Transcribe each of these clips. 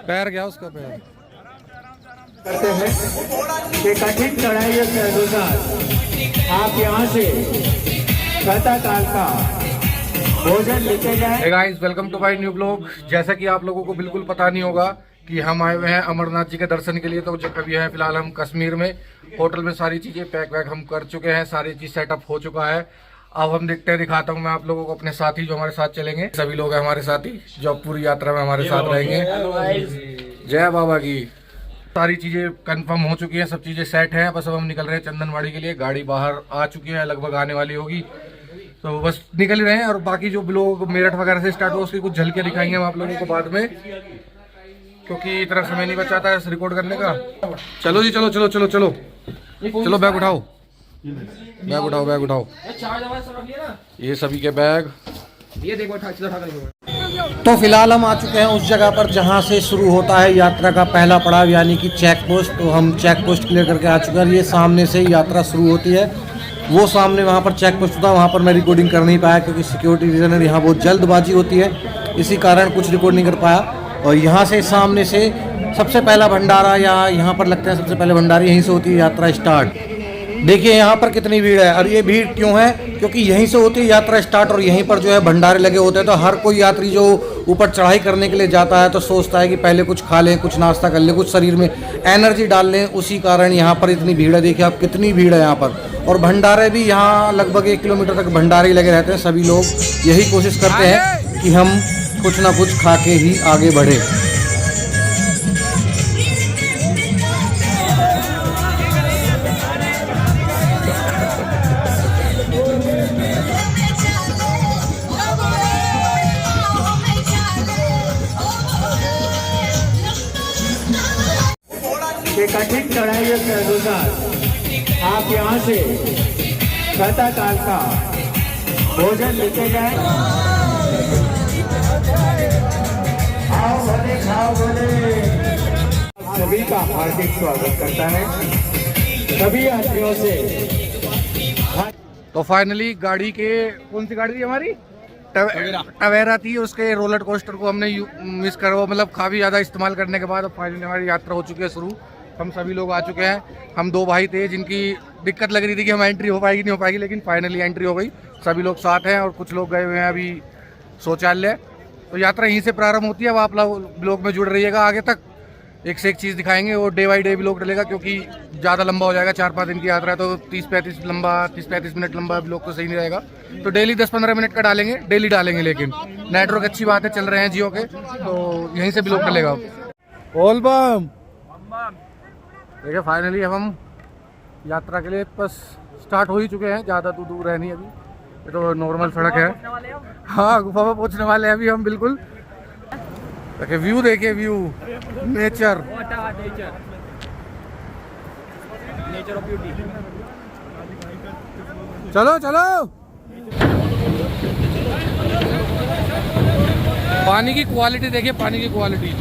पैर गया उसका पैर। करते हैं कि कठिन चढ़ाइयों के अनुसार आप यहाँ से प्रातःकाल का भोजन लेके जाएं। Hey guys, welcome to my new blog. जैसा कि आप लोगों को बिल्कुल पता नहीं होगा कि हम आए हुए हैं अमरनाथ जी के दर्शन के लिए। तो अभी है फिलहाल हम कश्मीर में, होटल में सारी चीज़ें पैक वैक हम कर चुके हैं, सारी चीज़ सेटअप हो चुका है। अब हम देखते हैं, दिखाता हूँ मैं आप लोगों को अपने साथी जो हमारे साथ चलेंगे। सभी लोग हैं हमारे साथी जो पूरी यात्रा में हमारे साथ रहेंगे। जय बाबा की। सारी चीज़ें कंफर्म हो चुकी हैं, सब चीज़ें सेट हैं। बस अब हम निकल रहे हैं चंदनवाड़ी के लिए। गाड़ी बाहर आ चुकी है, लगभग आने वाली होगी, तो बस निकल ही रहे हैं। और बाकी जो लोग मेरठ वगैरह से स्टार्ट हो उसकी कुछ झलकियाँ दिखाएंगे हम आप लोगों को बाद में, क्योंकि इतना समय नहीं बचाता है रिकॉर्ड करने का। चलो जी, चलो चलो चलो चलो चलो, बैग उठाओ, बैग उठाओ, बैग उठाओ। ये सभी के बैग। ये देखो, तो फिलहाल हम आ चुके हैं उस जगह पर जहां से शुरू होता है यात्रा का पहला पड़ाव, यानी कि चेक पोस्ट। तो हम चेक पोस्ट क्लियर करके आ चुके हैं। ये सामने से ही यात्रा शुरू होती है। वो सामने वहां पर चेक पोस्ट था, वहां पर मैं रिकॉर्डिंग कर नहीं पाया क्योंकि सिक्योरिटी रीजन है, यहाँ बहुत जल्दबाजी होती है, इसी कारण कुछ रिकॉर्ड नहीं कर पाया। और यहाँ से सामने से सबसे पहला भंडारा, या यहाँ पर लगते हैं सबसे पहले भंडारे, यहीं से होती है यात्रा स्टार्ट। देखिए यहाँ पर कितनी भीड़ है। और ये भीड़ क्यों है? क्योंकि यहीं से होती है यात्रा स्टार्ट और यहीं पर जो है भंडारे लगे होते हैं। तो हर कोई यात्री जो ऊपर चढ़ाई करने के लिए जाता है तो सोचता है कि पहले कुछ खा लें, कुछ नाश्ता कर लें, कुछ शरीर में एनर्जी डाल लें। उसी कारण यहाँ पर इतनी भीड़ है। देखिए आप कितनी भीड़ है यहाँ पर। और भंडारे भी यहाँ लगभग 1 किलोमीटर तक भंडारे ही लगे रहते हैं। सभी लोग यही कोशिश करते हैं कि हम कुछ ना कुछ खा के ही आगे बढ़े। कि कठिन चढ़ाइयों के अनुसार आप यहाँ से प्रातःकाल का भोजन लेके जाएं। आओ भले, खाओ भले। सभी का हार्दिक स्वागत करता है, सभी यात्रियों से। तो फाइनली गाड़ी के, कौन सी गाड़ी थी हमारी? टवेरा थी। उसके रोलर कोस्टर को हमने मिस करो, मतलब काफ़ी ज़्यादा इस्तेमाल करने के बाद अब फाइनली हमारी यात्रा हो चुकी है शुरू। हम सभी लोग आ चुके हैं। हम 2 भाई थे जिनकी दिक्कत लग रही थी कि हम एंट्री हो पाएगी नहीं हो पाएगी, लेकिन फाइनली एंट्री हो गई। सभी लोग साथ हैं और कुछ लोग गए हुए हैं अभी शौचालय। तो यात्रा यहीं से प्रारंभ होती है। अब आप लोग ब्लॉग में जुड़ रहिएगा, आगे तक एक से एक चीज़ दिखाएंगे और डे बाई डे ब्लॉग डलेगा, क्योंकि ज़्यादा लंबा हो जाएगा। 4-5 दिन की यात्रा है तो 30-35 मिनट लंबा ब्लॉग तो सही नहीं रहेगा। तो डेली 10-15 मिनट का डालेंगे, डेली डालेंगे। लेकिन नेटवर्क अच्छी बात है, चल रहे हैं जियो के, तो यहीं से ब्लॉग डलेगा। ऑल बम। देखिए फाइनली हम यात्रा के लिए बस स्टार्ट हो ही चुके हैं। ज़्यादा तो दूर है नहीं अभी, ये तो नॉर्मल सड़क है। हाँ, गुफा में पहुँचने वाले हैं अभी हम बिल्कुल। देखिए व्यू, देखिए व्यू, नेचर ऑफ ब्यूटी। चलो चलो। पानी की क्वालिटी देखिए, पानी की क्वालिटी।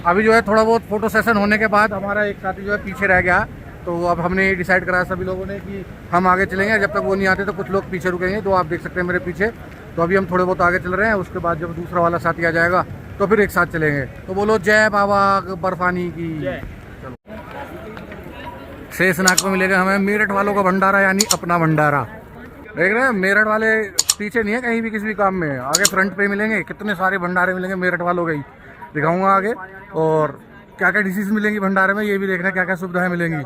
अभी जो है थोड़ा बहुत फोटो सेशन होने के बाद हमारा एक साथी जो है पीछे रह गया। तो अब हमने डिसाइड करा सभी लोगों ने कि हम आगे चलेंगे, जब तक वो नहीं आते तो कुछ लोग पीछे रुकेंगे। तो आप देख सकते हैं मेरे पीछे। तो अभी हम थोड़े बहुत आगे चल रहे हैं, उसके बाद जब दूसरा वाला साथी आ जाएगा तो फिर एक साथ चलेंगे। तो बोलो जय बाबा बर्फानी की। चलो, शेषनाग में मिलेगा हमें मेरठ वालों का भंडारा, यानी अपना भंडारा। देख रहे हैं, मेरठ वाले पीछे नहीं है कहीं भी किसी भी काम में, आगे फ्रंट पे मिलेंगे। कितने सारे भंडारे मिलेंगे मेरठ वालों के ही दिखाऊंगा आगे। और क्या क्या डिशेज मिलेंगी भंडारे में ये भी देखना, क्या क्या सुविधाएं मिलेंगी।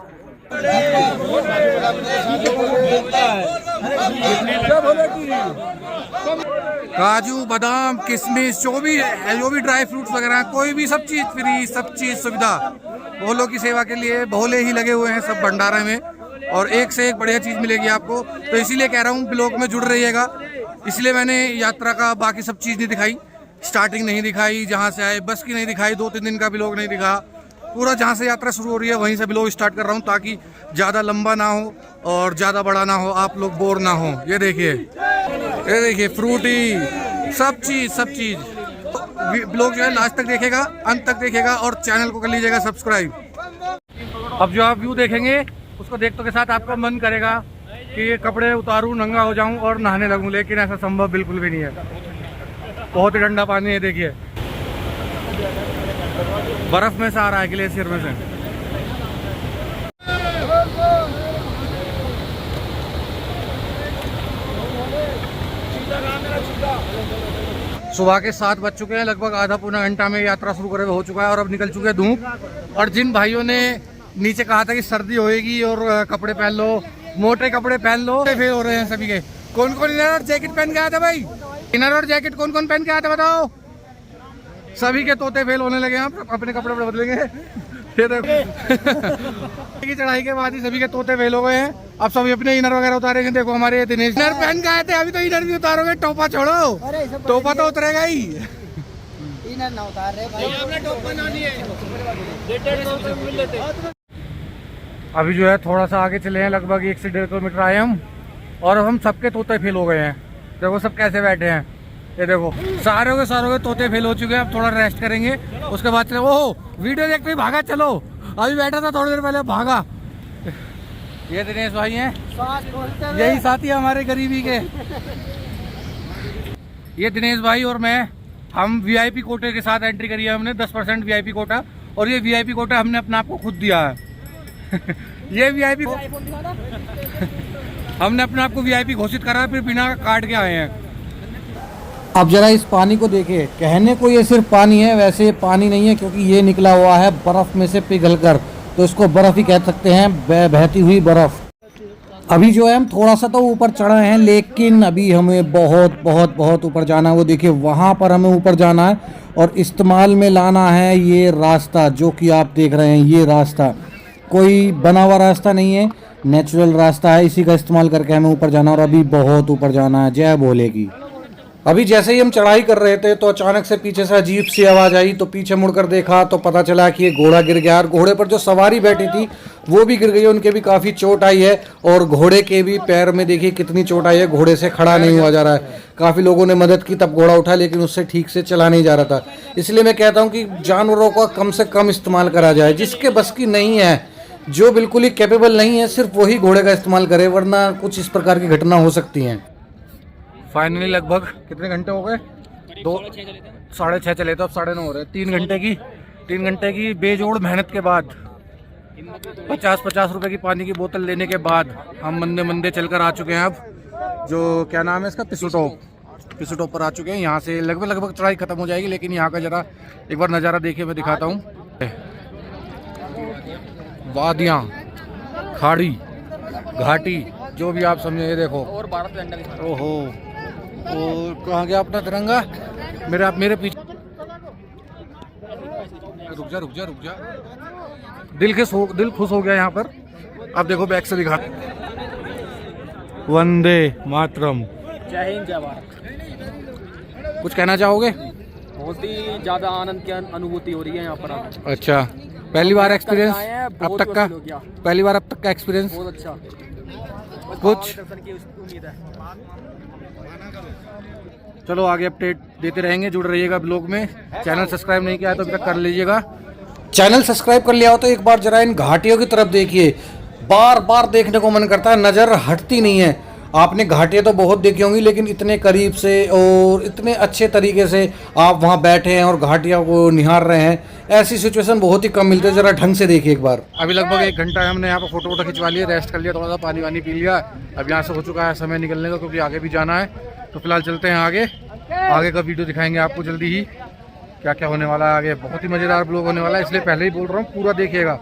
काजू, बादाम, किशमिश, जो भी ड्राई फ्रूट्स वगैरह, कोई भी सब चीज़ फ्री, सब चीज़ सुविधा। भोलों की सेवा के लिए भोले ही लगे हुए हैं सब भंडारे में, और एक से एक बढ़िया चीज़ मिलेगी आपको। तो इसीलिए कह रहा हूँ ब्लॉग में जुड़ रहिएगा। इसलिए मैंने यात्रा का बाकी सब चीज़ नहीं दिखाई, स्टार्टिंग नहीं दिखाई, जहाँ से आए बस की नहीं दिखाई, 2-3 दिन का ब्लॉग नहीं दिखा। पूरा जहाँ से यात्रा शुरू हो रही है वहीं से ब्लॉग स्टार्ट कर रहा हूँ, ताकि ज़्यादा लंबा ना हो और ज़्यादा बड़ा ना हो, आप लोग बोर ना हो। ये देखिए फ्रूटी, सब चीज़। तो ब्लॉग जो है लास्ट तक देखेगा, अंत तक देखेगा और चैनल को कर लीजिएगा सब्सक्राइब। अब जो आप व्यू देखेंगे उसको देखने के साथ आपका मन करेगा कि ये कपड़े उतारूं, नंगा हो जाऊं और नहाने लगूं, लेकिन ऐसा संभव बिल्कुल भी नहीं है। बहुत ही ठंडा पानी है, देखिए बर्फ में से आ रहा है, ग्लेशियर में से। सुबह के 7 बज चुके हैं, लगभग आधा पौना घंटा में यात्रा शुरू करे हो चुका है और अब निकल चुके हैं धूप। और जिन भाइयों ने नीचे कहा था कि सर्दी होएगी और कपड़े पहन लो, मोटे कपड़े पहन लो, फेल हो रहे हैं सभी के। कौन कौन इनर और जैकेट पहन के आया था भाई? इनर और जैकेट कौन कौन पहन के आया था बताओ? सभी के तोते फेल होने लगे हैं, अपने कपड़े बदलेंगे। ये देखो की चढ़ाई के बाद ही सभी के तोते फेल हो गए हैं। अब सभी अपने इनर वगैरह उतारेंगे। देखो हमारे दिनेश इनर पहन के आए थे, अभी तो इनर भी उतारोगे, टोपा छोड़ो, टोपा तो उतरेगा ही। इनर ना उतार रहे भाई। अभी जो है थोड़ा सा आगे चले हैं, लगभग 1 से 1.5 किलोमीटर आए हम, और हम सबके तोते फेल हो गए हैं। देखो सब कैसे बैठे हैं, ये देखो सारे के तोते फेल हो चुके हैं। अब थोड़ा रेस्ट करेंगे, उसके बाद चले। ओह वीडियो देखते ही भागा, चलो अभी बैठा था थोड़ी देर पहले, भागा। ये दिनेश भाई हैं, यही साथी हमारे गरीबी के। ये दिनेश भाई और मैं, हम वीआईपी कोटे के साथ एंट्री करी है हमने, 10% वीआईपी कोटा, और ये वीआईपी कोटा हमने अपने आप को खुद दिया है। ये वीआईपी हमने अपने आप को वीआईपी घोषित करा है, फिर बिना काट के आए हैं। अब जरा इस पानी को देखिए, कहने को ये सिर्फ पानी है, वैसे ये पानी नहीं है, क्योंकि ये निकला हुआ है बर्फ में से पिघलकर, तो इसको बर्फ ही कह सकते हैं, बहती हुई बर्फ। अभी जो है हम थोड़ा सा तो ऊपर चढ़े हैं, लेकिन अभी हमें बहुत बहुत बहुत ऊपर जाना है। वो देखिए वहाँ पर हमें ऊपर जाना है और इस्तेमाल में लाना है ये रास्ता जो कि आप देख रहे हैं। ये रास्ता कोई बना हुआ रास्ता नहीं है, नेचुरल रास्ता है, इसी का इस्तेमाल करके हमें ऊपर जाना, और अभी बहुत ऊपर जाना है। जय भोले की। अभी जैसे ही हम चढ़ाई कर रहे थे तो अचानक से पीछे से अजीब सी आवाज़ आई, तो पीछे मुड़कर देखा तो पता चला कि ये घोड़ा गिर गया, और घोड़े पर जो सवारी बैठी थी वो भी गिर गई, उनके भी काफ़ी चोट आई है, और घोड़े के भी पैर में देखिए कितनी चोट आई है, घोड़े से खड़ा नहीं हुआ जा रहा है। काफ़ी लोगों ने मदद की, तब घोड़ा उठा, लेकिन उससे ठीक से चला नहीं जा रहा था। इसलिए मैं कहता हूँ कि जानवरों का कम से कम इस्तेमाल करा जाए, जिसके बस की नहीं है, जो बिल्कुल ही कैपेबल नहीं है, सिर्फ वही घोड़े का इस्तेमाल करे, वरना कुछ इस प्रकार की घटना हो सकती हैं। फाइनली लगभग कितने घंटे हो गए? 6:30 चले, तो अब 9:30 हो रहे हैं। 3 घंटे की बेजोड़ मेहनत के बाद, 50 रुपए की पानी की बोतल लेने के बाद हम मंदे मंदे चलकर आ चुके हैं। अब जो क्या नाम है इसका, पिसुटॉप पर आ चुके हैं। यहाँ से लगभग चढ़ाई खत्म हो जाएगी, लेकिन यहाँ का जरा एक बार नज़ारा देखिए, मैं दिखाता हूँ। वादियाँ, खाड़ी, घाटी, जो भी आप समझे, ये देखो। और भारत का झंडा भी। ओहो, और कहाँ गया अपना तिरंगा? मेरे पीछे। रुक जा। दिल खुश हो गया यहाँ पर। अब देखो बैक से दिखा। वंदे मातरम। जय हिंद, जय भारत। कुछ कहना चाहोगे? बहुत ही ज्यादा आनंद की अनुभूति हो रही है यहाँ पर। अच्छा, पहली बार एक्सपीरियंस अब तक का? पहली बार अब तक का एक्सपीरियंस? बहुत अच्छा। कुछ दर्शन की उम्मीद है। चलो आगे अपडेट देते रहेंगे, जुड़ रहिएगा ब्लॉग में। चैनल सब्सक्राइब नहीं किया तो अभी तक कर लीजिएगा। चैनल सब्सक्राइब कर लिया हो तो एक बार जरा इन घाटियों की तरफ देखिए, बार बार देखने को मन करता है, नज़र हटती नहीं है। आपने घाटियाँ तो बहुत देखी होंगी, लेकिन इतने करीब से और इतने अच्छे तरीके से आप वहाँ बैठे हैं और घाटियों को निहार रहे हैं, ऐसी सिचुएशन बहुत ही कम मिलती है। ज़रा ढंग से देखिए एक बार। अभी लगभग 1 घंटा हमने यहाँ पर फोटो खिंचवा लिया, रेस्ट कर लिया, थोड़ा सा पानी वानी पी लिया। अब यहाँ से हो चुका है समय निकलने का, क्योंकि आगे भी जाना है। तो फिलहाल चलते हैं आगे का वीडियो दिखाएंगे आपको जल्दी ही, क्या क्या होने वाला है आगे। बहुत ही मज़ेदार ब्लॉग होने वाला है, इसलिए पहले ही बोल रहा हूँ पूरा देखिएगा।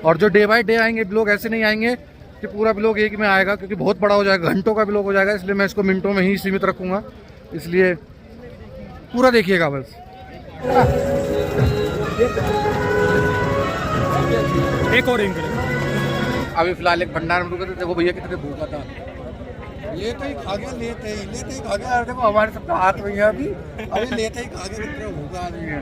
और जो डे बाय डे आएंगे ब्लॉग, ऐसे नहीं आएंगे कि पूरा ब्लॉग एक में आएगा, क्योंकि बहुत बड़ा हो जाएगा, घंटों का ब्लॉग हो जाएगा। इसलिए मैं इसको मिनटों में ही सीमित रखूँगा, इसलिए पूरा देखिएगा बस। एक और अभी फिलहाल एक भंडार में रुके थे। देखो भैया कितने भूखा था, लेते ही खा गया। देखो हमारे सबका हाथ भैया अभी लेते ही खा गया, कितने भूखा आदमी है।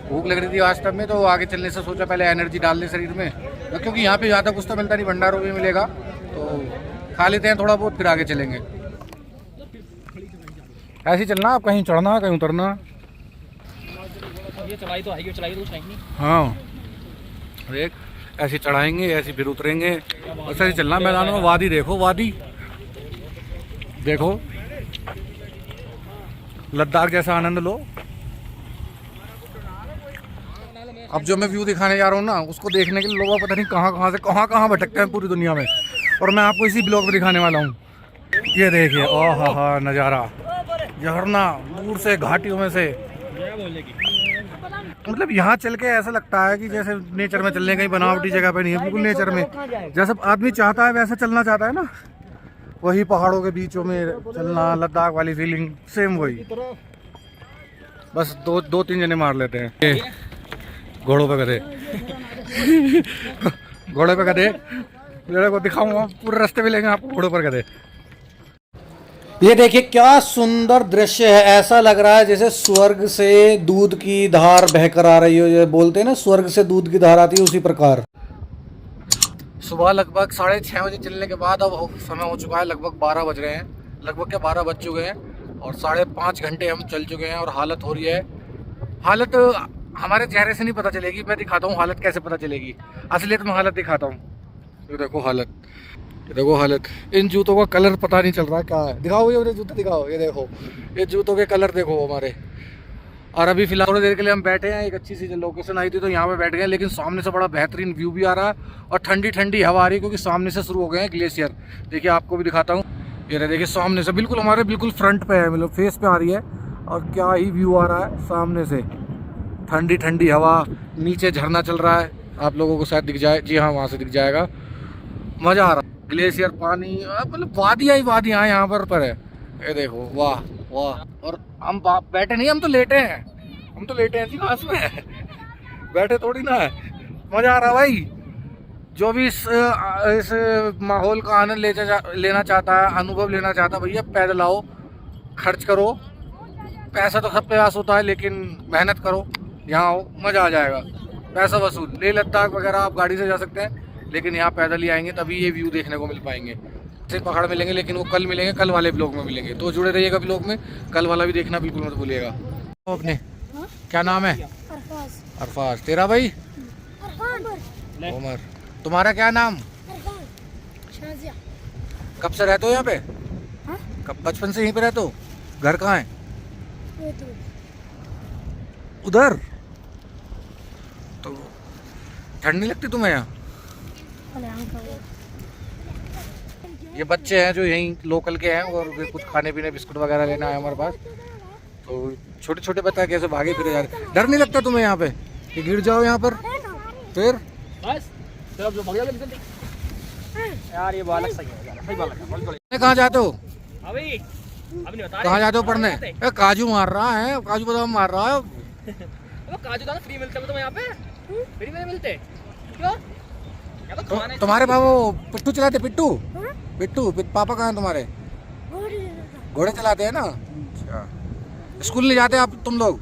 भूख लग रही थी वास्तव में, तो आगे चलने से सोचा पहले एनर्जी डाल ले शरीर में, क्योंकि यहाँ पे ज़्यादा कुछ तो मिलता नहीं, भंडारों में मिलेगा, तो खा लेते हैं थोड़ा बहुत, फिर आगे चलेंगे। ऐसे ही चलना, आप कहीं चढ़ना कहीं उतरना। ये चढ़ाई तो है, चढ़ाई तो कुछ है नहीं। हाँ देख, ऐसे चढ़ाएंगे, ऐसे फिर उतरेंगे, ऐसे ही चलना मैदानों में। वादी देखो, वादी देखो, लद्दाख जैसा आनंद लो। अब जो मैं व्यू दिखाने जा रहा हूँ ना, उसको देखने के लिए लोग पता नहीं कहाँ से कहाँ भटकते हैं पूरी दुनिया में, और मैं आपको इसी ब्लॉग में दिखाने वाला हूँ। ये देखिए, ओह हा नज़ारा, झरना दूर से, घाटियों में से। मतलब यहाँ चल के ऐसा लगता है कि जैसे नेचर में चलने, कहीं बनावटी जगह पे नहीं है, बिल्कुल नेचर में जैसे आदमी चाहता है वैसे चलना चाहता है ना, वही पहाड़ों के बीचों में चलना, लद्दाख वाली फीलिंग सेम वही। बस दो तीन जने मार लेते हैं। घोड़ों पे गधे घोड़े पे गधे को दिखाऊंगा, पूरे रास्ते में लेंगे आपको घोड़ों पर गधे। ये देखिए क्या सुंदर दृश्य है, ऐसा लग रहा है जैसे स्वर्ग से दूध की धार बहकर आ रही हो। ये बोलते हैं ना, स्वर्ग से दूध की धार आती है, उसी प्रकार। सुबह लगभग 6:30 बजे चलने के बाद अब समय हो चुका है लगभग 12 बज रहे हैं, लगभग क्या 12 बज चुके हैं, और 5.5 घंटे हम चल चुके हैं। और हालत हो रही है, हालत हमारे चेहरे से नहीं पता चलेगी, मैं दिखाता हूँ हालत कैसे पता चलेगी। असलियत में हालत दिखाता हूँ। ये देखो हालत, ये देखो हालत। इन जूतों का कलर पता नहीं चल रहा क्या है। दिखाओ ये जूते दिखाओ, ये देखो, ये जूतों के कलर देखो हमारे। और अभी फिलहाल थोड़ी देर के लिए हम बैठे हैं, एक अच्छी सी लोकेशन आई थी तो यहाँ पे बैठ गए, लेकिन सामने से बड़ा बेहतरीन व्यू भी आ रहा है और ठंडी ठंडी हवा आ रही है, क्योंकि सामने से शुरू हो गए हैं ग्लेशियर। देखिए आपको भी दिखाता हूँ, ये रहे देखिए सामने से, बिल्कुल हमारे बिल्कुल फ्रंट पे है, मतलब फेस पे आ रही है। और क्या ही व्यू आ रहा है सामने से, ठंडी ठंडी हवा, नीचे झरना चल रहा है, आप लोगों को शायद दिख जाए, जी हाँ वहाँ से दिख जाएगा। मज़ा आ रहा है, ग्लेशियर, पानी, मतलब वादियाँ ही वादियाँ यहाँ पर है। ये देखो, वाह वाह। और हम बैठे नहीं, हम तो लेटे हैं, हम तो लेटे हैं जी घास में बैठे थोड़ी ना है। मज़ा आ रहा है भाई। जो भी इस माहौल का आनंद लेना चाहता है, अनुभव लेना चाहता है, भैया पैदल आओ, खर्च करो। पैसा तो सब पे पास होता है, लेकिन मेहनत करो, यहाँ आओ, मज़ा आ जाएगा। पैसा वसूल। लेह लद्दाख वगैरह आप गाड़ी से जा सकते हैं, लेकिन यहाँ पैदल ही आएंगे तभी ये व्यू देखने को मिल पाएंगे। से पहाड़ मिलेंगे, लेकिन वो कल मिलेंगे, कल वाले ब्लॉग में मिलेंगे, तो जुड़े रहिएगा ब्लॉग में। कल वाला भी देखना बिल्कुल मत भूलिएगा। अपने क्या नाम है? अरफाज। तेरा भाई? उमर। तुम्हारा क्या नाम? कब से रहते हो यहाँ पे? कब? बचपन से यहीं पे रहते हो? घर कहाँ है? उधर। तो ठंड नहीं लगती तुम्हें यहाँ? ये बच्चे हैं जो यहीं लोकल के हैं, और कुछ खाने पीने, बिस्कुट वगैरह लेना है हमारे पास। तो छोटे छोटे बच्चे कैसे भागे फिरे जा रहे। डर नहीं लगता तुम्हें यहाँ पे कि गिर जाओ यहाँ पर? फिर बस चलो जो बढ़िया जल्दी यार, ये बालक सही है, सही बालक है। कहाँ जाते हो अभी नहीं बता। कहाँ जाते हो पढ़ने? काजू मार रहा है, काजू बादाम मार रहा है। काजू दाना फ्री मिलते हैं तुम्हें यहाँ पे? फ्री में मिलते क्यों? तो तुम्हारे बाबू पिट्टू चलाते? पिट्टू पापा कहाँ हैं तुम्हारे? घोड़े चलाते हैं ना। अच्छा, स्कूल नहीं जाते आप तुम लोग?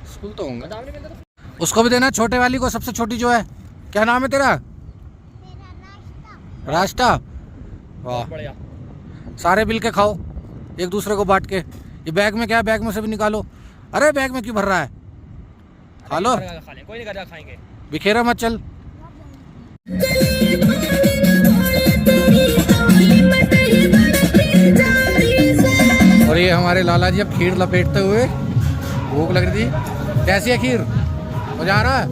स्कूल तो होंगे। उसको भी देना, छोटे वाली को, सबसे छोटी जो है। क्या नाम है तेरा? रास्ता। वाह, सारे मिल के खाओ, एक दूसरे को बांट के। ये बैग में क्या है? बैग में से भी निकालो। अरे बैग में क्यों भर रहा है? खा लो, कोई नहीं खाएंगे, बिखेरा मत चल। और ये हमारे लाला जी अब खीर लपेटते हुए, भूख लग रही थी। कैसी है खीर? मजा आ रहा है?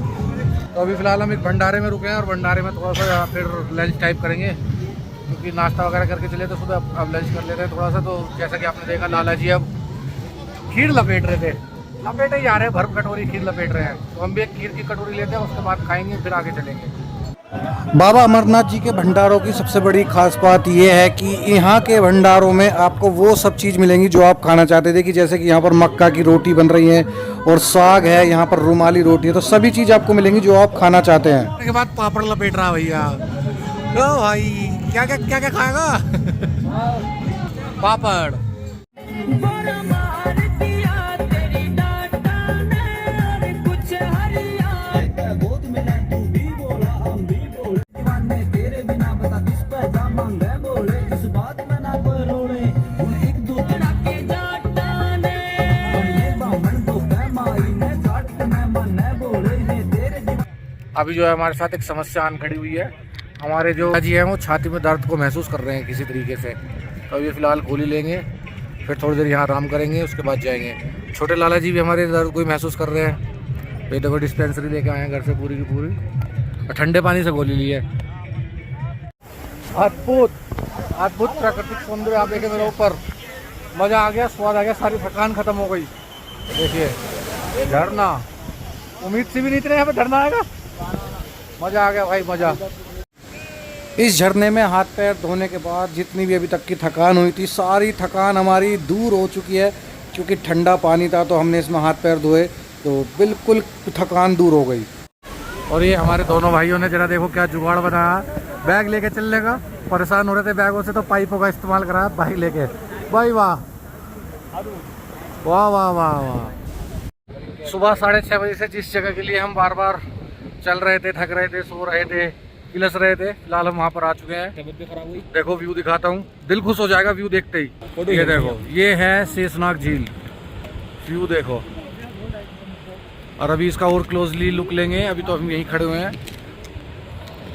तो अभी फिलहाल हम एक भंडारे में रुके हैं, और भंडारे में थोड़ा सा फिर लंच टाइप करेंगे, क्योंकि नाश्ता वगैरह करके चले तो सुबह, अब लंच कर लेते हैं थोड़ा सा। तो जैसा कि आपने देखा, लाला जी अब खीर लपेट रहे थे, लपेटे जा रहे हैं, भर कटोरी खीर लपेट रहे हैं। तो हम भी एक खीर की कटोरी लेते हैं, उसके बाद खाएंगे, फिर आगे चलेंगे। बाबा अमरनाथ जी के भंडारों की सबसे बड़ी खास बात यह है कि यहाँ के भंडारों में आपको वो सब चीज़ मिलेंगी जो आप खाना चाहते थे, कि जैसे कि यहाँ पर मक्का की रोटी बन रही है, और साग है, यहाँ पर रुमाली रोटी है, तो सभी चीज़ आपको मिलेंगी जो आप खाना चाहते हैं। उसके बाद पापड़ लपेट रहा भैया। ओ भाई, क्या क्या क्या क्या खाएगा? पापड़। अभी जो है हमारे साथ एक समस्या आन खड़ी हुई है। हमारे जो जी हैं वो छाती में दर्द को महसूस कर रहे हैं किसी तरीके से, तो अभी फ़िलहाल गोली लेंगे, फिर थोड़ी देर यहाँ आराम करेंगे, उसके बाद जाएंगे। छोटे लाला जी भी हमारे दर्द को ही महसूस कर रहे हैं। ये देखो डिस्पेंसरी लेके आए हैं घर से पूरी की पूरी, और ठंडे पानी से गोली ली है। अद्भुत अद्भुत प्राकृतिक सौंदर्य आप देखें मेरे ऊपर, मज़ा आ गया, स्वाद आ गया, सारी थकान खत्म हो गई। देखिए झरना, उम्मीद से भी नहीं इतने यहाँ पे झरना आएगा, मज़ा आ गया भाई, मज़ा। इस झरने में हाथ पैर धोने के बाद जितनी भी अभी तक की थकान हुई थी, सारी थकान हमारी दूर हो चुकी है, क्योंकि ठंडा पानी था तो हमने इसमें हाथ पैर धोए तो बिल्कुल थकान दूर हो गई। और ये हमारे दोनों भाइयों ने जरा देखो क्या जुगाड़ बनाया, बैग लेके चलने का। परेशान हो रहे थे बैगों से, तो पाइपों का इस्तेमाल करा भाई लेके। भाई वाह वाह वाह वाह वाह। सुबह 6:30 बजे से जिस जगह के लिए हम बार बार चल रहे थे, थक रहे थे, सो रहे थे, किलस रहे थे, फिलहाल हम वहाँ पर आ चुके हैं। तबीयत भी खराब हुई। देखो व्यू दिखाता हूँ, दिल खुश हो जाएगा व्यू देखते ही। ये देखो, ये है शेषनाग झील, व्यू देखो। और अभी इसका और क्लोजली लुक लेंगे, अभी तो हम यहीं खड़े हुए हैं।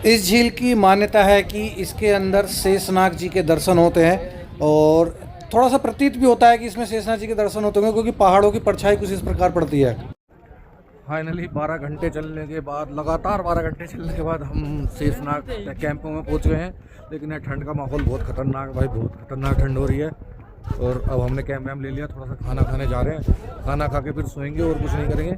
इस झील की मान्यता है कि इसके अंदर शेषनाग जी के दर्शन होते हैं, और थोड़ा सा प्रतीत भी होता है कि इसमें शेषनाग जी के दर्शन होते होंगे, क्योंकि पहाड़ों की परछाई कुछ इस प्रकार पड़ती है। फाइनली 12 घंटे चलने के बाद, लगातार 12 घंटे चलने के बाद हम शेषनाग कैंपों में पहुंच गए हैं। लेकिन यहाँ ठंड का माहौल बहुत खतरनाक भाई, बहुत खतरनाक ठंड हो रही है। और अब हमने कैंप वैम्प ले लिया, थोड़ा सा खाना खाने जा रहे हैं, खाना खा के फिर सोएंगे और कुछ नहीं करेंगे।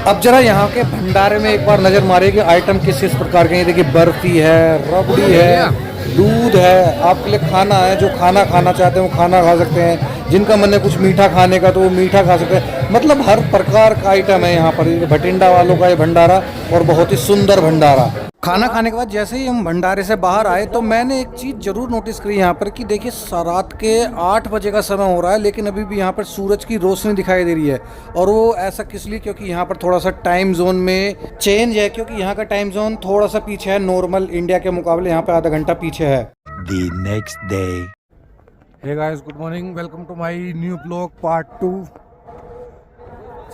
अब जरा यहाँ के भंडारे में एक बार नज़र मारिए कि आइटम किस किस प्रकार के हैं। देखिए बर्फी है, रबड़ी है, दूध है, आपके लिए खाना है। जो खाना खाना चाहते हैं वो खाना खा सकते हैं, जिनका मन है कुछ मीठा खाने का तो वो मीठा खा सकते हैं। मतलब हर प्रकार का आइटम है यहाँ पर। भटिंडा वालों का ये भंडारा, और बहुत ही सुंदर भंडारा। खाना खाने के बाद जैसे ही हम भंडारे से बाहर आए तो मैंने एक चीज़ ज़रूर नोटिस करी यहाँ पर, कि देखिए रात के 8 बजे का समय हो रहा है, लेकिन अभी भी यहाँ पर सूरज की रोशनी दिखाई दे रही है। और वो ऐसा किस लिए, क्योंकि यहाँ पर थोड़ा सा टाइम जोन में चेंज है, क्योंकि यहाँ का टाइम जोन थोड़ा सा पीछे है, नॉर्मल इंडिया के मुकाबले यहाँ पर आधा घंटा पीछे है। The next day. Hey guys, good morning, welcome to my new blog part 2।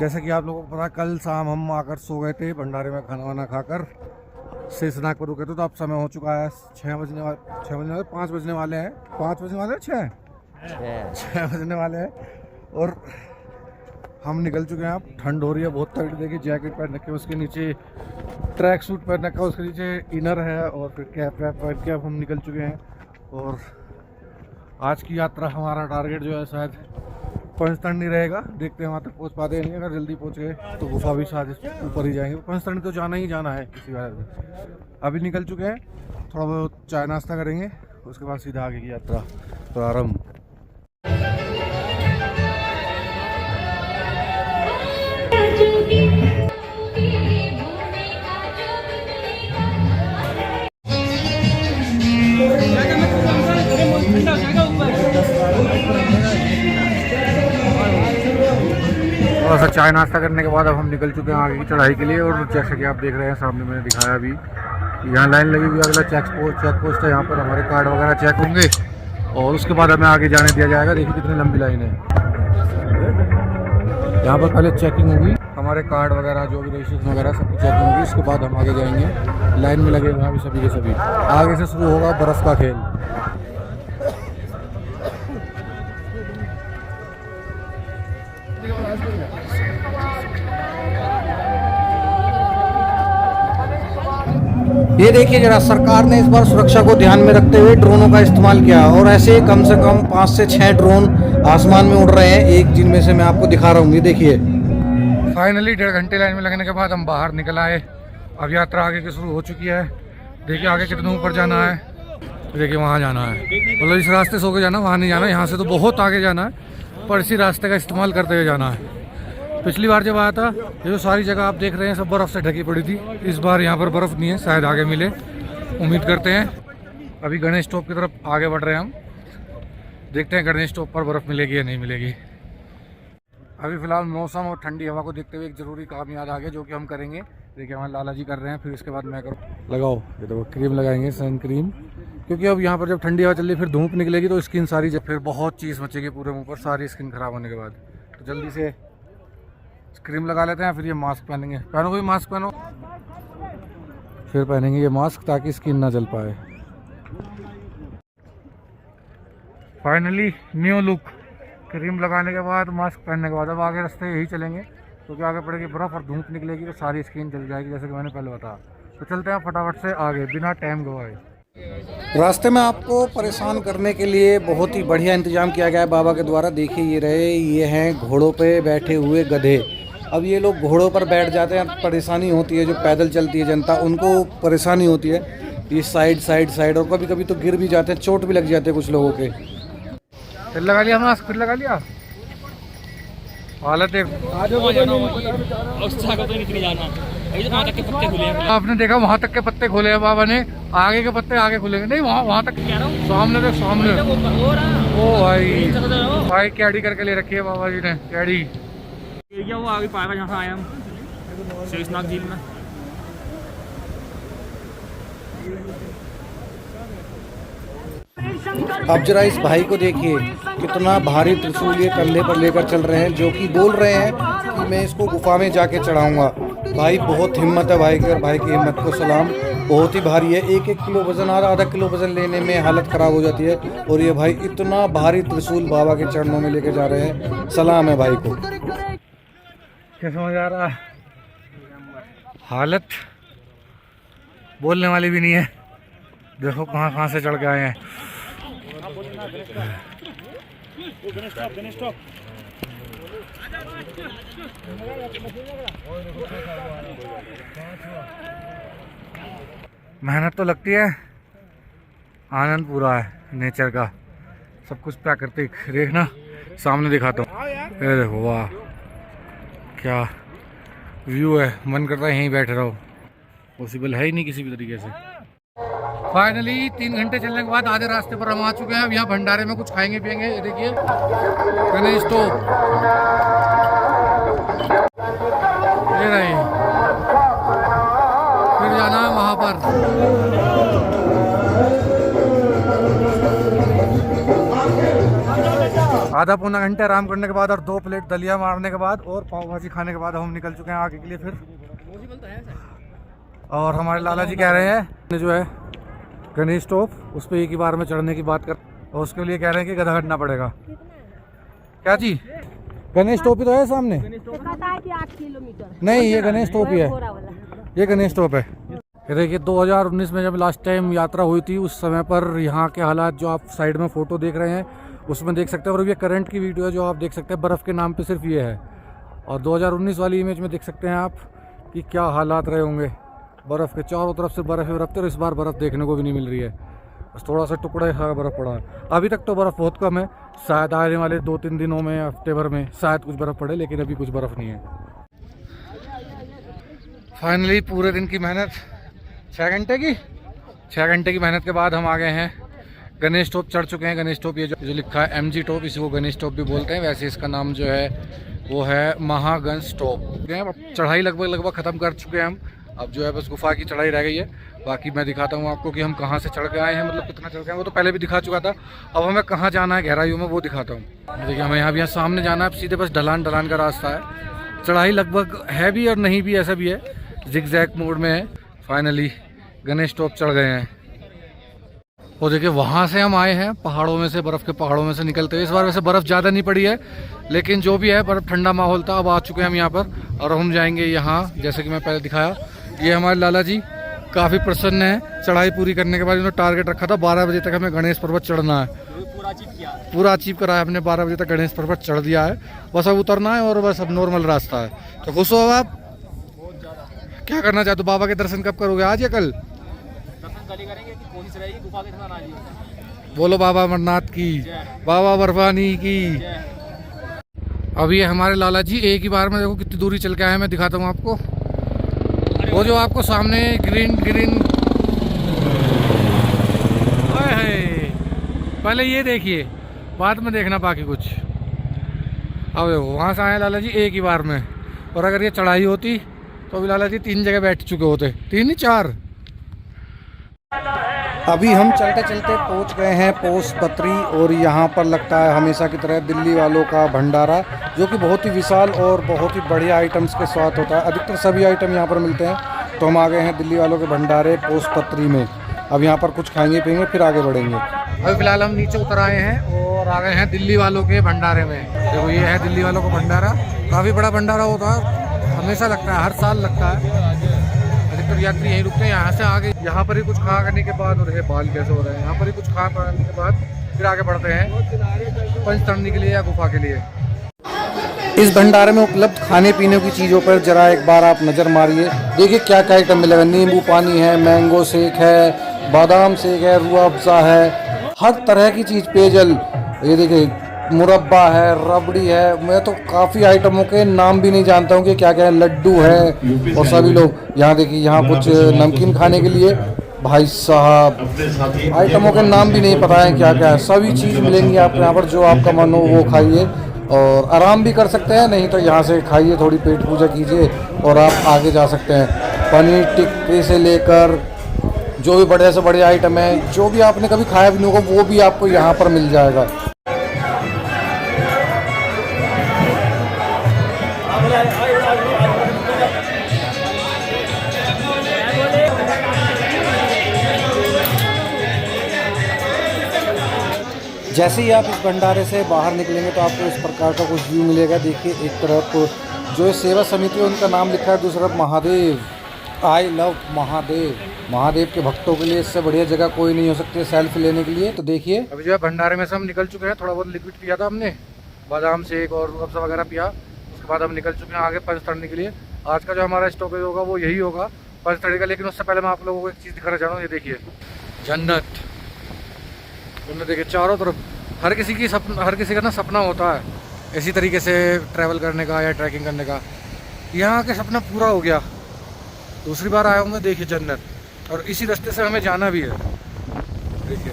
जैसा कि आप लोगों को पता, कल शाम हम आकर सो गए थे भंडारे में, खाना वाना खाकर शेषनाग पर रुके थे। तो अब समय हो चुका है 5 बजने वाले हैं, 5 बजने वाले हैं, 6 बजने वाले हैं। और हम निकल चुके हैं। अब ठंड हो रही है बहुत तगड़ी। देखिए जैकेट पहन रखे, उसके नीचे ट्रैक सूट पहन रखा, उसके नीचे इनर है, और फिर कैप वैप पहन के अब हम निकल चुके हैं। और आज की यात्रा हमारा टारगेट जो है शायद पंचतरणी रहेगा। देखते हैं वहाँ तक पहुँच पाते हैं नहीं। अगर जल्दी पहुँच गए तो गुफा भी शायद ऊपर ही जाएंगे। पंचतरणी तो जाना ही जाना है किसी वजह से। अभी निकल चुके हैं, थोड़ा बहुत चाय नाश्ता करेंगे, उसके बाद सीधा आगे की यात्रा प्रारंभ। थोड़ा सा चाय नाश्ता करने के बाद अब हम निकल चुके हैं आगे की चढ़ाई के लिए। और जैसे कि आप देख रहे हैं सामने मैंने दिखाया, अभी यहाँ लाइन लगी हुई है। अगला चेक पोस्ट है, यहाँ पर हमारे कार्ड वगैरह चेक होंगे और उसके बाद हमें आगे जाने दिया जाएगा। देखिए कितनी लंबी लाइन है। यहाँ पर पहले चेकिंग होगी, हमारे कार्ड वगैरह जो भी रजिस्ट्रेशन वगैरह सबकी चेकिंग होगी, उसके बाद हम आगे जाएंगे। लाइन में लगे हुए हैं अभी सभी के सभी। आगे से शुरू होगा बर्फ़ का खेल। ये देखिए जरा, सरकार ने इस बार सुरक्षा को ध्यान में रखते हुए ड्रोनों का इस्तेमाल किया, और ऐसे कम से कम 5 से 6 ड्रोन आसमान में उड़ रहे हैं, एक जिनमें से मैं आपको दिखा रहा हूँ। ये देखिए फाइनली 1.5 घंटे लाइन में लगने के बाद हम बाहर निकल आए। अब यात्रा आगे की शुरू हो चुकी है। देखिए आगे कितने ऊपर जाना है, देखिए वहाँ जाना है। मतलब इस रास्ते से होकर जाना, वहाँ नहीं जाना। यहाँ से तो बहुत आगे जाना है, पर इसी रास्ते का इस्तेमाल करते हुए जाना है। पिछली बार जब आया था, ये जो सारी जगह आप देख रहे हैं सब बर्फ़ से ढकी पड़ी थी। इस बार यहाँ पर बर्फ़ नहीं है, शायद आगे मिले, उम्मीद करते हैं। अभी गणेश टॉप की तरफ आगे बढ़ रहे हैं हम। देखते हैं गणेश टॉप पर बर्फ़ मिलेगी या नहीं मिलेगी। अभी फ़िलहाल मौसम और ठंडी हवा को देखते हुए एक ज़रूरी काम याद आ गया, जो कि हम करेंगे। देखिए हमारे लाला जी कर रहे हैं, फिर इसके बाद मैं करूँ। लगाओ, ये तो क्रीम लगाएंगे, सन क्रीम, क्योंकि अब यहाँ पर जब ठंडी हवा चल रही, फिर धूप निकलेगी तो स्किन सारी, जब फिर बहुत चीज़ मचेगी पूरे मुँह पर, सारी स्किन ख़राब होने के बाद। तो जल्दी से क्रीम लगा लेते हैं, फिर ये मास्क पहनेंगे। पहनो भाई मास्क पहनो। फिर पहनेंगे ये मास्क ताकि स्किन ना जल पाए। फाइनली न्यू लुक, क्रीम लगाने के बाद मास्क पहनने के बाद अब आगे रास्ते यही चलेंगे क्योंकि आगे पड़ेगी बर्फ़ और धूप निकलेगी तो सारी स्किन जल जाएगी जैसे कि मैंने पहले बताया। तो चलते हैं फटाफट से आगे बिना टाइम गवाए। रास्ते में आपको परेशान करने के लिए बहुत ही बढ़िया इंतजाम किया गया है बाबा के द्वारा। देखिए ये रहे, ये हैं घोड़ों पे बैठे हुए गधे। अब ये लोग घोड़ों पर बैठ जाते हैं, परेशानी होती है, जो पैदल चलती है जनता उनको परेशानी होती है। ये साइड और कभी कभी तो गिर भी जाते हैं, चोट भी लग जाते हैं कुछ लोगों के। फिर लगा लिया मास्क, फिर लगा लिया, हालत देख। आपने देखा वहाँ तक के पत्ते खोले हैं बाबा ने, आगे के पत्ते आगे खुलेंगे नहीं, वहाँ तक सामने देख, सामने। ओ भाई कैडी करके ले रखी है बाबा जी ने, कैडी। वो आगे पाएगा जहाँ आए हम शेषनाग झील में। अब जरा इस भाई को देखिए, कितना भारी त्रिशूल ये कंधे पर लेकर चल रहे हैं, जो कि बोल रहे हैं कि मैं इसको गुफा में जाके चढ़ाऊंगा। भाई बहुत हिम्मत है भाई की, और भाई की हिम्मत को सलाम। बहुत ही भारी है, 1-1 किलो वजन, आधा किलो वजन लेने में हालत ख़राब हो जाती है, और ये भाई इतना भारी त्रिशूल बाबा के चरणों में लेके जा रहे हैं। सलाम है भाई को। क्या समझ आ रहा, हालत बोलने वाली भी नहीं है। देखो कहाँ से चढ़ के आए हैं। मेहनत तो लगती है, आनंद पूरा है नेचर का, सब कुछ प्राकृतिक। देखना सामने दिखाता हूँ, ये देखो वाह क्या व्यू है, मन करता है यहीं बैठे रहो, पॉसिबल है ही नहीं किसी भी तरीके से। फाइनली 3 घंटे चलने के बाद आधे रास्ते पर हम आ चुके हैं। अब यहाँ भंडारे में कुछ खाएंगे पियेंगे। ये देखिए गणेश स्टोव, ये रही, फिर जाना है वहाँ पर। आधा पौना घंटे आराम करने के बाद और 2 प्लेट दलिया मारने के बाद और पाव भाजी खाने के बाद हम निकल चुके हैं आगे के लिए। फिर और हमारे लाला जी कह रहे हैं जो है गणेश स्टोव, उस पर एक ही बार में चढ़ने की बात कर, और उसके लिए कह रहे हैं कि गधा करना पड़ेगा। क्या जी, गणेश स्टोव ही तो है सामने? 8 किलोमीटर नहीं, ये गणेश स्टोव ही है, ये गणेश स्टोव है। देखिए 2019 में जब लास्ट टाइम यात्रा हुई थी उस समय पर यहाँ के हालात जो आप साइड में फ़ोटो देख रहे हैं उसमें देख सकते हैं, और ये करंट की वीडियो है जो आप देख सकते हैं। बर्फ़ के नाम पे सिर्फ ये है, और 2019 वाली इमेज में देख सकते हैं आप कि क्या हालात रहे होंगे। बर्फ़ के चारों तरफ से बर्फ़ ही बर्फ़, और इस बार बर्फ़ देखने को भी नहीं मिल रही है, बस थोड़ा सा टुकड़ा बर्फ़ पड़ा है। अभी तक तो बर्फ़ बहुत कम है, शायद आने वाले 2-3 दिनों में, हफ्ते भर में शायद कुछ बर्फ़ पड़े, लेकिन अभी कुछ बर्फ़ नहीं है। फाइनली पूरे दिन की मेहनत, 6 घंटे की मेहनत के बाद हम आ गए हैं गणेश टॉप, चढ़ चुके हैं। गणेश टॉप ये जो लिखा है MG टॉप, इसी को गणेश टॉप भी बोलते हैं। वैसे इसका नाम जो है वो है महागणेश टॉप। चढ़ाई लगभग ख़त्म कर चुके हैं हम, अब जो है बस गुफा की चढ़ाई रह गई है। बाकी मैं दिखाता हूँ आपको कि हम कहाँ से चढ़ के आए हैं, मतलब कितना चढ़ के आए, वो तो पहले भी दिखा चुका था। अब हमें कहाँ जाना है गहराइयों में वो दिखाता हूँ। देखिए हमें यहाँ सामने जाना है, अब सीधे बस ढलान का रास्ता है। चढ़ाई लगभग है भी और नहीं भी, ऐसा भी है, जिगजैग मोड में है। फाइनली गणेश टॉप चढ़ गए हैं। और देखिए वहाँ से हम आए हैं पहाड़ों में से, बर्फ़ के पहाड़ों में से निकलते हुए। इस बार वैसे बर्फ़ ज़्यादा नहीं पड़ी है, लेकिन जो भी है बर्फ़, ठंडा माहौल था। अब आ चुके हैं हम यहाँ पर, और हम जाएंगे यहाँ, जैसे कि मैं पहले दिखाया। ये हमारे लाला जी काफ़ी प्रसन्न हैं। चढ़ाई पूरी करने के बाद उन्होंने टारगेट रखा था 12 बजे तक हमें गणेश पर्वत चढ़ना है। पूरा अचीव करा है हमने, 12 बजे तक गणेश पर्वत चढ़ दिया है। बस अब उतरना है और बस अब नॉर्मल रास्ता है। तो खुश हो आप? क्या करना चाहते हो? बाबा के दर्शन कब करोगे, आज या कल? बोलो बाबा अमरनाथ की, बाबा बर्फानी की। अब ये हमारे लाला जी एक ही बार में देखो कितनी दूरी चल के आए हैं। मैं दिखाता हूँ आपको, वो जो आपको सामने ग्रीन पहले ये देखिए, बाद में देखना बाकी कुछ। अब वहाँ से आए लाला जी एक ही बार में, और अगर ये चढ़ाई होती तो अभी लाला जी 3 जगह बैठ चुके होते, 3 नहीं 4। अभी हम चलते चलते पहुंच गए हैं पोस पत्री, और यहाँ पर लगता है हमेशा की तरह दिल्ली वालों का भंडारा, जो कि बहुत ही विशाल और बहुत ही बढ़िया आइटम्स के साथ होता है। अधिकतर सभी आइटम यहाँ पर मिलते हैं। तो हम आ गए हैं दिल्ली वालों के भंडारे पोस्टपत्री में। अब यहाँ पर कुछ खाएंगे पिएंगे फिर आगे बढ़ेंगे। अभी फिलहाल हम नीचे उतर आए हैं और आ गए हैं दिल्ली वालों के भंडारे में। देखो ये है दिल्ली वालों का भंडारा। काफ़ी बड़ा भंडारा होता है, हमेशा लगता है, हर साल लगता है। अधिकतर यात्री यहीं रुकते हैं। यहाँ से आगे यहाँ पर ही कुछ खा करने के बाद, और ये बाल कैसे हो रहे हैं, यहाँ पर ही कुछ खा करने के बाद फिर आगे बढ़ते हैं पंचतरणी के लिए या गुफा के लिए। इस भंडारे में उपलब्ध खाने पीने की चीज़ों पर जरा एक बार आप नज़र मारिए। देखिए क्या क्या आइटम मिलेगा। नींबू पानी है, मैंगो शेक है, बादाम शेक है, रूह अफ़ज़ा है, हर तरह की चीज़, पेयजल, ये देखिए मुरब्बा है, रबड़ी है। मैं तो काफ़ी आइटमों के नाम भी नहीं जानता हूँ कि क्या क्या है। लड्डू है और सभी लोग यहाँ देखिए, यहाँ कुछ नमकीन खाने के लिए। भाई साहब आइटमों के नाम भी नहीं पता है क्या क्या है। सभी चीज़ मिलेंगी आपको यहाँ पर, जो आपका मन हो वो खाइए और आराम भी कर सकते हैं। नहीं तो यहाँ से खाइए, थोड़ी पेट पूजा कीजिए और आप आगे जा सकते हैं। पनीर टिक्के से लेकर जो भी बढ़िया से बढ़िया आइटम है, जो भी आपने कभी खाया भी नहीं होगा वो भी आपको यहाँ पर मिल जाएगा। जैसे ही आप इस भंडारे से बाहर निकलेंगे तो आपको इस प्रकार का कुछ व्यू मिलेगा। देखिए एक तरफ जो सेवा समिति है उनका नाम लिखा है, दूसरी तरफ महादेव, आई लव महादेव। महादेव के भक्तों के लिए इससे बढ़िया जगह कोई नहीं हो सकती है सेल्फी लेने के लिए। तो देखिए अभी जो है भंडारे में से हम निकल चुके हैं। थोड़ा बहुत लिक्विड पिया था हमने, बादाम शेक और रूह अफ़ज़ा वगैरह पिया। उसके बाद हम निकल चुके हैं आगे पंचतरणी के लिए। आज का जो हमारा स्टॉपेज होगा वो यही होगा, पंचतरणी का। लेकिन उससे पहले मैं आप लोगों को एक चीज़ दिखाना चाह रहा हूँ। ये देखिए जन्नत। तुमने देखिए चारों तरफ, हर किसी का ना सपना होता है इसी तरीके से ट्रैवल करने का या ट्रैकिंग करने का। यहाँ के सपना पूरा हो गया। दूसरी बार आया हूँ मैं। देखिए जन्नत, और इसी रास्ते से हमें जाना भी है। देखिए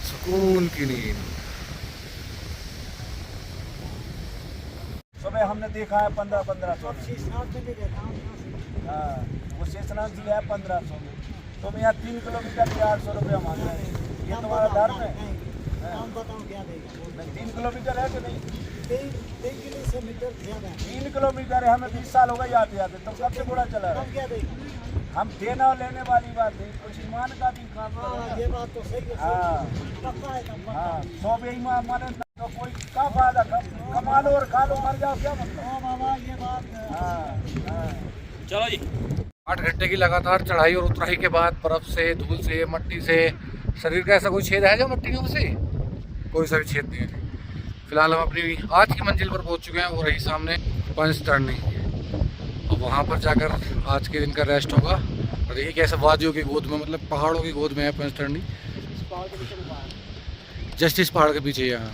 सुकून की नींद। सुबह हमने देखा है 1500 हाँ, वो शेषनाग जी है 1500 में। तुम यहाँ 3 किलोमीटर के 800 रुपया मांग रहे हैं। ये तुम्हारा धर्म है? 3 किलोमीटर है कि नहीं? 3 किलोमीटर है। हमें 20 साल हो गए आते आते। तुम कब से बुरा चला रहे? हम देना और लेने वाली बात है, कुछ ईमान का भी काम करो। ये बात तो सही है। हाँ 100 बेईमान माने तो कोई क्या फायदा। कमा लो और खा लो, मर जाओ, क्या मतलब? ये बात चलो जी। 8 घंटे की लगातार चढ़ाई और उतराई के बाद बर्फ से, धूल से, मट्टी से शरीर का ऐसा कोई छेद है जो मट्टी के से? कोई सा भी छेद नहीं है। फिलहाल हम अपनी आज की मंजिल पर पहुंच चुके हैं। वो रही सामने पंचतरणी। और वहाँ पर जाकर आज के दिन का रेस्ट होगा। और देखिए कैसे वादियों की गोद में, मतलब पहाड़ों की गोद में है पंचतरणी। जस्ट इस पहाड़ के पीछे यहाँ।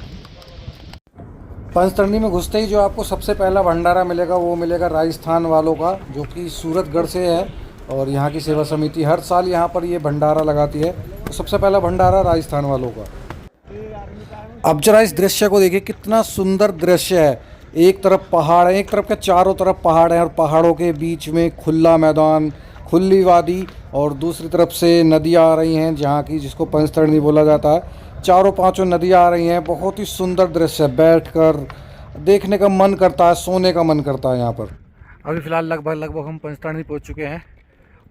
पंचतरणी में घुसते ही जो आपको सबसे पहला भंडारा मिलेगा वो मिलेगा राजस्थान वालों का, जो कि सूरतगढ़ से है। और यहाँ की सेवा समिति हर साल यहाँ पर ये भंडारा लगाती है। तो सबसे पहला भंडारा राजस्थान वालों का। अब जरा इस दृश्य को देखिए, कितना सुंदर दृश्य है। एक तरफ पहाड़ है, एक तरफ के चारों तरफ पहाड़ हैं और पहाड़ों के बीच में खुला मैदान, खुली वादी, और दूसरी तरफ से नदियाँ आ रही हैं जहाँ की, जिसको पंचतरणी बोला जाता है। चारों पांचों नदियाँ आ रही हैं। बहुत ही सुंदर दृश्य है, बैठकर देखने का मन करता है, सोने का मन करता है यहाँ पर। अभी फ़िलहाल लगभग हम पंचतरणी पहुँच चुके हैं।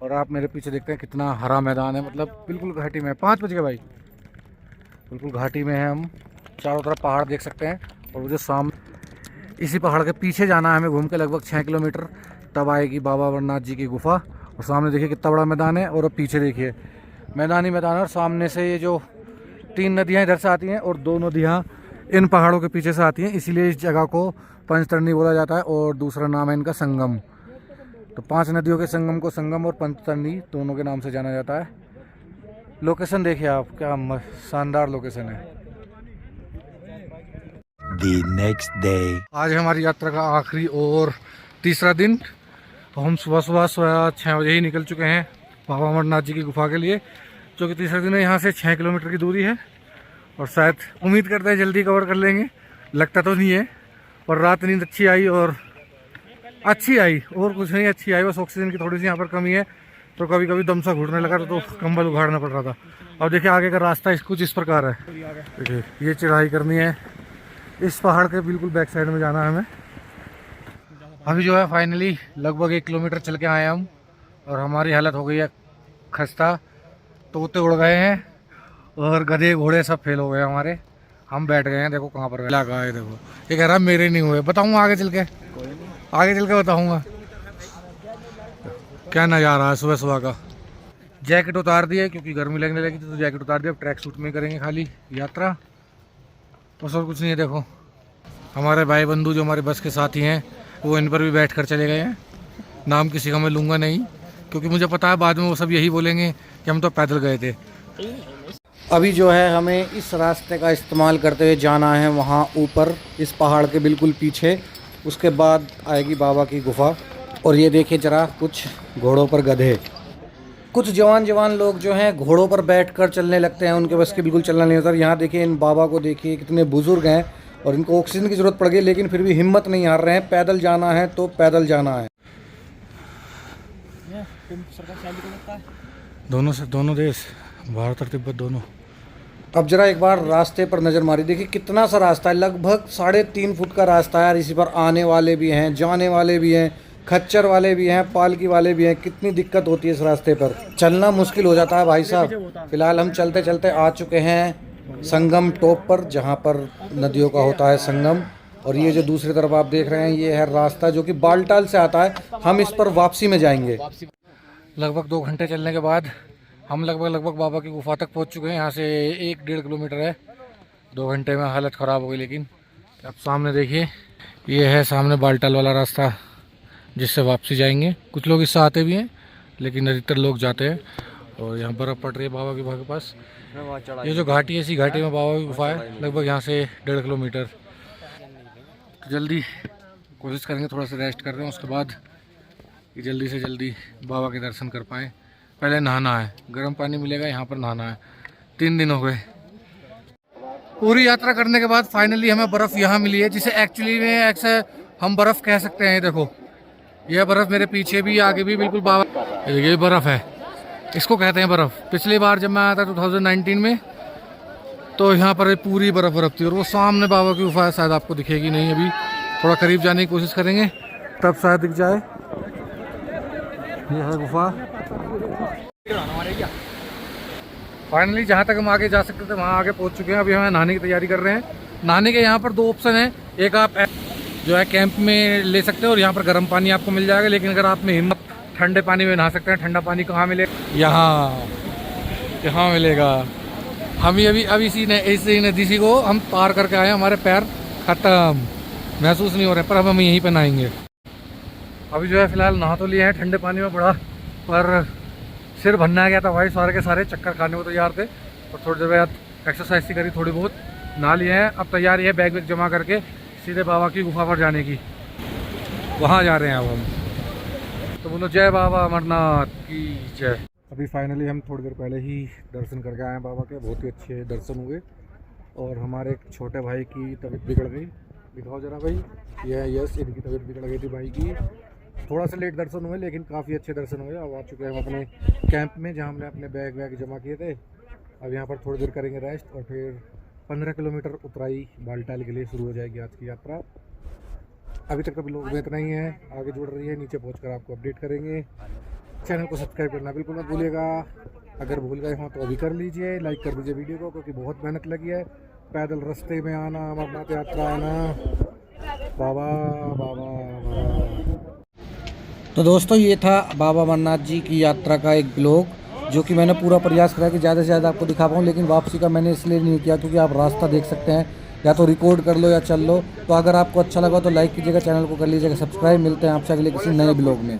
और आप मेरे पीछे देखते हैं कितना हरा मैदान है, मतलब बिल्कुल घाटी में। 5 बज गए भाई, बिल्कुल घाटी में है हम। चारों तरफ पहाड़ देख सकते हैं। और वो जो सामने, इसी पहाड़ के पीछे जाना है हमें घूम के लगभग 6 किलोमीटर, तब आएगी बाबा अमरनाथ जी की गुफा। और सामने देखिए कितना बड़ा मैदान है। और अब पीछे देखिए मैदान ही मैदान है। और सामने से ये जो 3 नदियाँ इधर से आती हैं और 2 नदियाँ इन पहाड़ों के पीछे से आती हैं, इसीलिए इस जगह को पंचतरणी बोला जाता है। और दूसरा नाम है इनका संगम। तो 5 नदियों के संगम को संगम और पंचतरणी दोनों के नाम से जाना जाता है। लोकेशन देखिए आप, क्या शानदार लोकेशन है। The next day. आज हमारी यात्रा का आखिरी और तीसरा दिन। तो हम सुबह 6 बजे ही निकल चुके हैं बाबा अमरनाथ जी की गुफा के लिए, जो कि तीसरा दिन है। यहाँ से 6 किलोमीटर की दूरी है। और शायद उम्मीद करते हैं जल्दी कवर कर लेंगे, लगता तो नहीं है। पर रात नींद अच्छी आई और कुछ नहीं, अच्छी आई। बस ऑक्सीजन की थोड़ी सी यहाँ पर कमी है, तो कभी कभी दम सा घुटने लगा तो कंबल उघाड़ना पड़ रहा था। अब देखिए आगे का रास्ता कुछ इस प्रकार है। देखिए ये चढ़ाई करनी है, इस पहाड़ के बिल्कुल बैक साइड में जाना है हमें। अभी जो है फाइनली लगभग 1 किलोमीटर चल के आए हम और हमारी हालत हो गई है खस्ता। तोते उड़ गए हैं और गधे घोड़े सब फेल हो गए हमारे। हम बैठ गए हैं, देखो कहाँ पर लगा है, देखो ये कह रहा मेरे नहीं हुए। बताऊँगा आगे चल के बताऊँगा क्या नज़ारा है सुबह सुबह का। जैकेट उतार दिया क्योंकि गर्मी लगने लगी थी, तो जैकेट उतार दिया। अब ट्रैक सूट में करेंगे खाली यात्रा, बस और कुछ नहीं है। देखो हमारे भाई बंधु जो हमारे बस के साथी हैं वो इन पर भी बैठ कर चले गए हैं। नाम किसी का मैं लूँगा नहीं क्योंकि मुझे पता है बाद में वो सब यही बोलेंगे कि हम तो पैदल गए थे। अभी जो है हमें इस रास्ते का इस्तेमाल करते हुए जाना है वहाँ ऊपर, इस पहाड़ के बिल्कुल पीछे। उसके बाद आएगी बाबा की गुफा। और ये देखिए जरा कुछ घोड़ों पर गधे, कुछ जवान लोग जो हैं घोड़ों पर बैठकर चलने लगते हैं, उनके बस के बिल्कुल चलना नहीं होता। यहाँ देखिए इन बाबा को देखिए, कितने बुजुर्ग हैं और इनको ऑक्सीजन की ज़रूरत पड़ गई, लेकिन फिर भी हिम्मत नहीं हार रहे हैं। पैदल जाना है तो पैदल जाना है। दोनों देश, भारत और तिब्बत दोनों। अब जरा एक बार रास्ते पर नज़र मारी, देखिए कितना सा रास्ता है, लगभग 3.5 फुट का रास्ता है यार। इसी पर आने वाले भी हैं, जाने वाले भी हैं, खच्चर वाले भी हैं, पालकी वाले भी हैं। कितनी दिक्कत होती है इस रास्ते पर, चलना मुश्किल हो जाता है भाई साहब। फिलहाल हम चलते चलते आ चुके हैं संगम टॉप पर, जहाँ पर नदियों का होता है संगम। और ये जो दूसरी तरफ आप देख रहे हैं ये है रास्ता जो कि बालटाल से आता है। हम इस पर वापसी में जाएंगे। लगभग 2 घंटे चलने के बाद हम लगभग बाबा की गुफा तक पहुंच चुके हैं। यहाँ से 1-1.5 किलोमीटर है। 2 घंटे में हालत ख़राब हो गई। लेकिन अब सामने देखिए ये है सामने बालटाल वाला रास्ता जिससे वापसी जाएंगे। कुछ लोग इससे आते भी हैं लेकिन अधिकतर लोग जाते हैं। और यहाँ बर्फ़ पड़ रही है बाबा की गुफा के पास। ये जो घाटी है इसी घाटी में बाबा की गुफा है, लगभग यहाँ से 1.5 किलोमीटर। तो जल्दी कोशिश करेंगे, थोड़ा सा रेस्ट कर रहे हैं, उसके बाद कि जल्दी से जल्दी बाबा के दर्शन कर पाएँ। पहले नहाना है, गर्म पानी मिलेगा, यहाँ पर नहाना है। 3 दिन हो गए पूरी यात्रा करने के बाद। फाइनली हमें बर्फ़ यहाँ मिली है जिसे एक्चुअली में ऐसे हम बर्फ़ कह सकते हैं। देखो यह बर्फ़ मेरे पीछे भी आगे भी बिल्कुल बाबा, ये बर्फ़ है, इसको कहते हैं बर्फ़। पिछली बार जब मैं आया था 2019 में तो यहाँ पर पूरी बर्फ़ थी। और वो सामने बाबा की गुफा है, शायद आपको दिखेगी नहीं, अभी थोड़ा करीब जाने की कोशिश करेंगे तब शायद दिख जाए। यह है गुफा। फाइनली जहाँ तक हम आगे जा सकते थे वहाँ आगे पहुँच चुके हैं। अभी हमें नहाने की तैयारी कर रहे हैं। नहाने के यहाँ पर 2 ऑप्शन हैं, एक आप जो है कैंप में ले सकते हो और यहाँ पर गर्म पानी आपको मिल जाएगा। लेकिन अगर आप में हिम्मत, ठंडे पानी में नहा सकते हैं। ठंडा पानी कहाँ मिलेगा? यहाँ मिलेगा। हम ही अभी इसी नदी को हम पार करके आए, हमारे पैर ख़त्म, महसूस नहीं हो रहे, पर हम यहीं पर नहाएंगे। अभी जो है फिलहाल नहा तो लिए हैं ठंडे पानी में बड़ा, पर सिर भरना गया था भाई। सारे के सारे चक्कर खाने को तैयार थे और थोड़ी देर बाद एक्सरसाइज करी, थोड़ी बहुत नहा लिए हैं। अब तैयारी है बैग वैग जमा करके सीधे बाबा की गुफा पर जाने की। वहाँ जा रहे हैं अब हम। तो बोलो जय बाबा अमरनाथ की जय। अभी फाइनली हम थोड़ी देर पहले ही दर्शन करके आए हैं बाबा के। बहुत ही अच्छे दर्शन हुए और हमारे एक छोटे भाई की तबीयत बिगड़ गई। दिखाओ जरा भाई, यह यस, इनकी तबीयत बिगड़ गई थी भाई की। थोड़ा सा लेट दर्शन हुए लेकिन काफ़ी अच्छे दर्शन हुए। अब आ चुके हैं हम अपने कैंप में जहाँ हमने अपने बैग वैग जमा किए थे। अब यहाँ पर थोड़ी देर करेंगे रेस्ट और फिर 15 किलोमीटर उतराई बालटाल के लिए शुरू हो जाएगी आज की यात्रा। अभी तक तो लोग में इतना ही है, आगे जुड़ रही है, नीचे पहुंचकर आपको अपडेट करेंगे। चैनल को सब्सक्राइब करना बिल्कुल मत भूलिएगा। अगर भूल गए हों तो अभी कर लीजिए, लाइक कर दीजिए वीडियो को, क्योंकि बहुत मेहनत लगी है। पैदल रास्ते में आना, अमरनाथ यात्रा आना, बाबा बाबा बाबा। तो दोस्तों ये था बाबा अमरनाथ जी की यात्रा का एक ब्लॉग, जो कि मैंने पूरा प्रयास करा कि ज़्यादा से ज़्यादा आपको दिखा पाऊँ। लेकिन वापसी का मैंने इसलिए नहीं किया क्योंकि आप रास्ता देख सकते हैं, या तो रिकॉर्ड कर लो या चल लो। तो अगर आपको अच्छा लगा तो लाइक कीजिएगा, चैनल को कर लीजिएगा सब्सक्राइब। मिलते हैं आपसे अगले किसी नए ब्लॉग में।